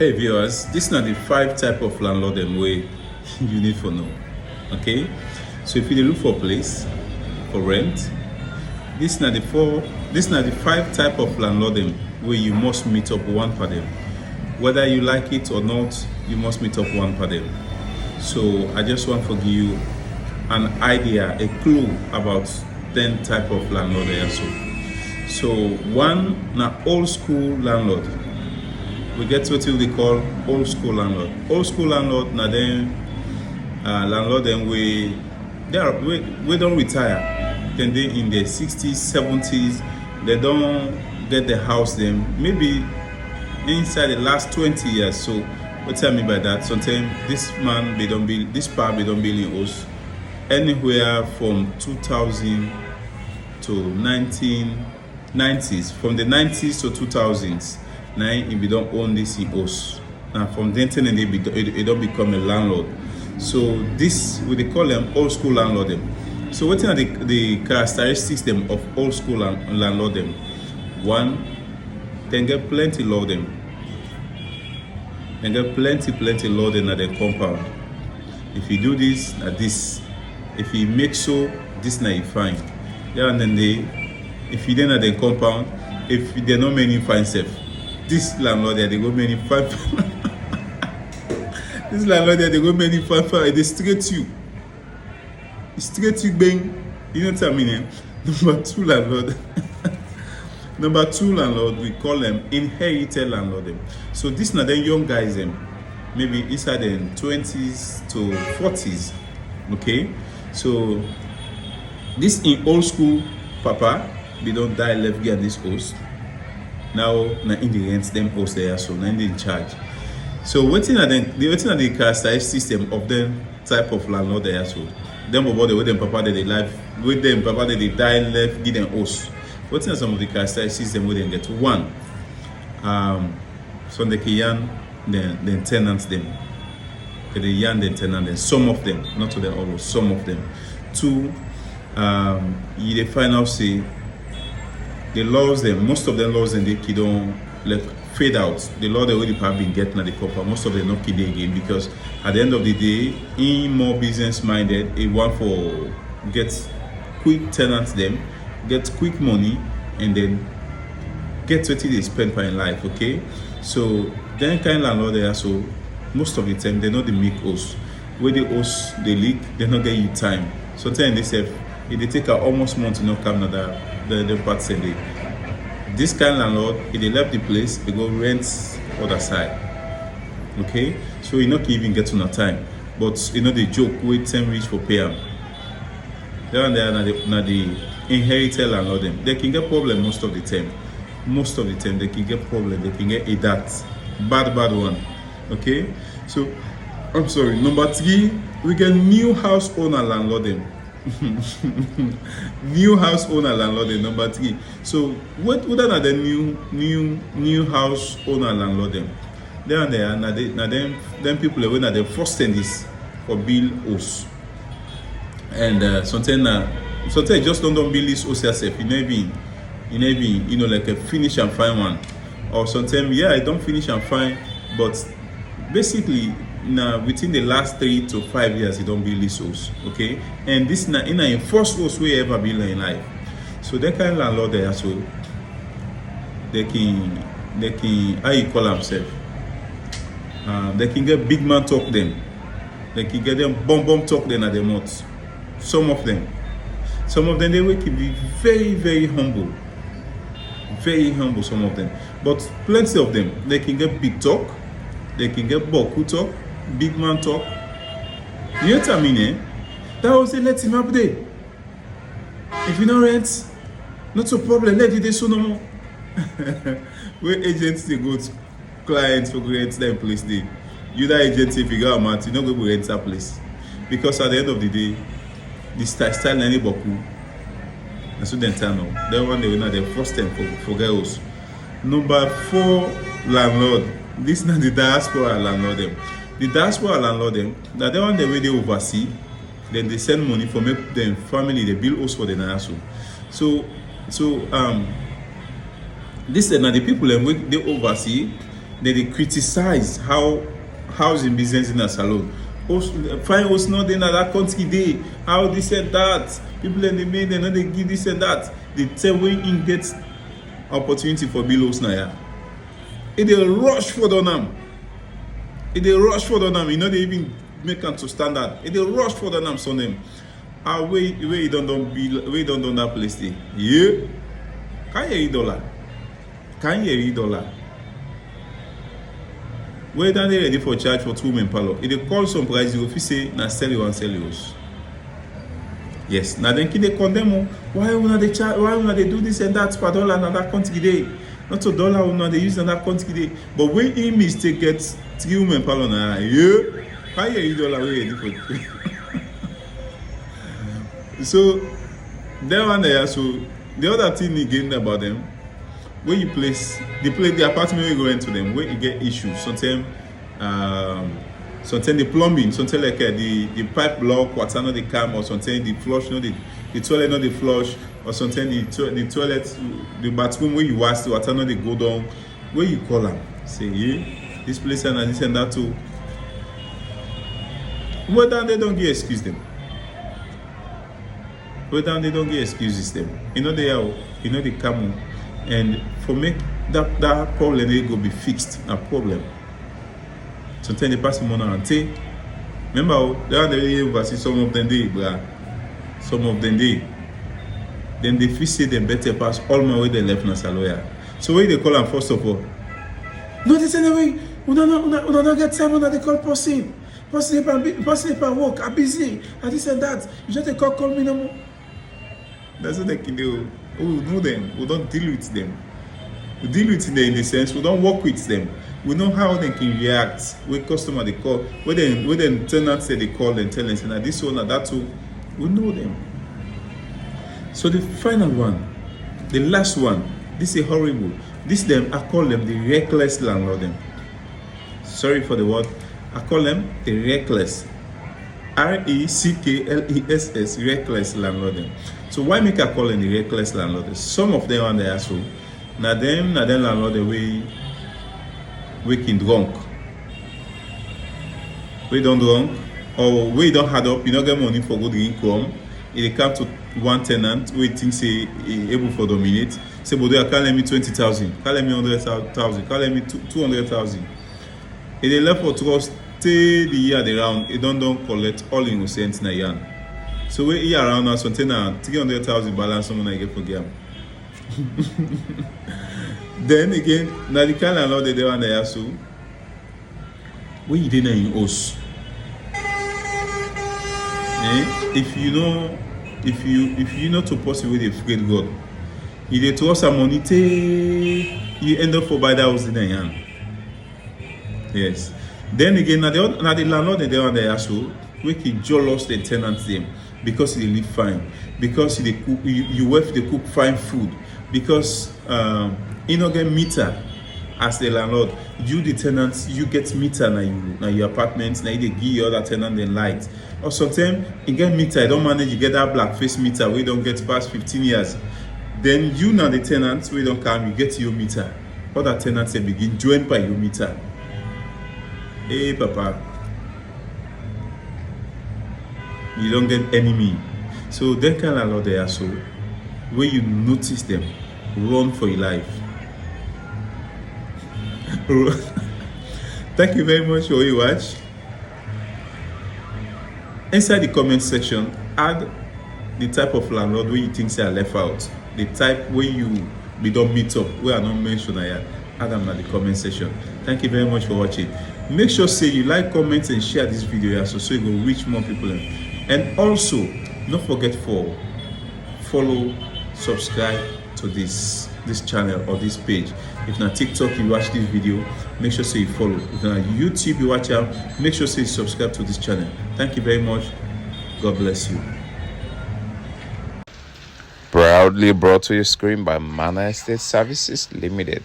Hey viewers, this na the 5 type of landlord dem wey you need for know. Okay, so if you dey look for place for rent, this na the 5 type of landlord dem wey you must meet up one per dem. Whether you like it or not, you must meet up one per dem. So I just want to give you an idea, a clue about 10 type of landlord there. So one na old school landlord. We get what we call old school landlord. Old school landlord na them landlord them we don't retire. Then they in their 60s, 70s, they don't get the house them maybe inside the last 20 years. So what tell me by that? Sometimes this man they don't build this part they don't build in house anywhere from 2000 to 1990s, from the 90s to 2000s. Now if you don't own this in house, now from then and it don't become a landlord. So this we call them old school landlord them. So what are the characteristics them of old school landlord them? One, they get plenty law them. They get plenty law them at their compound. If you do this, at this. If you make so, this now you fine. Yeah, and then if you then at the compound, if there are not many fine self. This landlord there, they go many fine. This landlord there, they go many fine. They straight you, bang. You know what I mean? Number two landlord, we call them inherited landlord. So this now then young guys them, maybe inside the 20s to 40s. Okay, so this in old school papa, they don't die left get this house. Now na in the rent them host there, so now they in charge. So waiting at the characteristic system of them type of landlord there, so them about the way them papa they live with them papa they die left give them host. Waiting at some of the characteristic system where they get one, so they can yarn then tenants them. Okay, they yarn then tenant them. Some of them, not to them all, some of them. Two, you the final say. The laws them, most of them laws and they don't like fade out. The law they already have been getting at the copper, most of them not kidding again because at the end of the day, in more business minded, it want for get quick tenants them, get quick money, and then get what they spend per in life, okay? So then kind of landlord there, so most of the time they know the make host. Where the host they leak, they not get you time. Sometimes they say if they take almost month to not come another the part say this kind of landlord, if they left the place, they go rent other side. Okay, so you not even get to no time, but you know the joke wait time reach for pay them. There and there na the inherited landlord them. They can get problem most of the time. Most of the time they can get problem. They can get a that bad one. Okay, so I'm sorry. Number 3, we get new house owner landlord them. New house owner landlord number 3. So what are the new house owner landlord them? There and there now them people when are the first in this for build house. And sometimes just don't build this house yourself. You know like a finish and fine one. Or sometimes I don't finish and fine, but basically now within the last 3 to 5 years you don't build this house, okay? And this na in first house we ever build in life. So that kind of landlord there, so they can how you call themselves? They can get big man talk them. They can get them bomb talk them at the mouth. Some of them they will be very humble. Very humble, some of them. But plenty of them, they can get big talk, they can get boku talk, big man talk. You know what I mean, eh? That was it, let him up there. If you don't rent, not so problem, let you there so no more. Where agents they go to clients for rent that place they. You that agent if you go amount, you not go to rent that place. Because at the end of the day, the style any boku. And so then turn on. That one they will not the first time for girls. Number 4 landlord. This is not the diaspora landlord them. The diaspora landlord them, that the one the way they oversee, then they send money for make them family they build house for the national. So this is not the people they oversee. they criticize how housing business in a salon. Fine was not in that country day. How this and that. People in the main, they know they give this and that. They tell when in gets opportunity for bills now. Yeah. If they rush for them. If they rush for them, you know they even make them to standard. If they rush for them, son them. Where you don't that place there. Yeah. Can you $1? Can you $1? Where then they ready for charge for 2 women parlor? If they call some price, you will say na sell you and sell yours. Yes. Now then they condemn why would they charge, why would they do this and that per dollar and that country day? Not $1 would they use in that country day. But when he mistake gets 3 women parlor now, yeah, can you $1 ready for so that one there. So the other thing again about them, when you place the apartment where you go into them, where you get issues, sometimes the plumbing, sometimes like the pipe block, what's not the cam, or sometimes the flush, no the toilet not the flush, or sometimes the toilet, the bathroom where you wash, what's not the go down, where you call them, say yeah, this place and this and that too. Well then they don't get excuse them. Well then they don't get excuses them. You know they come. And for make that problem they go be fixed a problem. Sometimes they pass the money and take. Remember they are the university, some of them they some of them they. Then they feel say them better pass all my way they left as a lawyer. So when they call them first of all, no this anyway, we don't get time when they call person. Person work, I'm busy, and this and that. You just call me no more. That's what they can do. We know them. We don't deal with them. We deal with them in the sense we don't work with them. We know how they can react. When customer they call, when tenant say they call and tell them say this one or that one, we know them. So the final one, the last one, this is horrible. This them I call them the reckless landlord. Them. Sorry for the word. I call them the reckless. RECKLESS, reckless landlord. So why make I call them the reckless landlord? Some of them are there so. Now them landlord we can drunk. We don't drunk or we don't had up, you don't get money for good income. If they come to one tenant, we think say able for dominate. Say but they can't let me 20,000, can't let me 100,000, can't let me 200,000. If they left for trust stay the year around, it don't collect all innocent na yan. So we year around now something na 300,000 balance someone I get for game. Then again, now the kind of law they want to so when you didn't in house. If you know to possibly they afraid God, if they trust some money, you end up for buy that house in the yan. Yes. Then again, now the landlord they want to so we can jealous the tenants them because they live fine, because they cook, you work they cook fine food, because you don't get meter as the landlord. You the tenants you get meter now your apartments now they give your other tenant the light. Or sometimes you get meter, you don't manage you get that black face meter we don't get past 15 years. Then you now the tenants we don't come you get your meter. Other tenants they begin join by your meter. Hey papa, you don't get enemy. So that kind of law they are so when you notice them, run for your life. Thank you very much for your watch. Inside the comment section, add the type of landlord where you think they are left out. The type where we don't meet up, where I don't mention I add them in the comment section. Thank you very much for watching. Make sure say you like, comment and share this video so it will reach more people. And also don't forget for follow, subscribe to this channel or this page. If na TikTok you watch this video, make sure say you follow. If na YouTube you watch out, make sure say you subscribe to this channel. Thank you very much. God bless you. Proudly brought to your screen by Manor Estate Services Limited.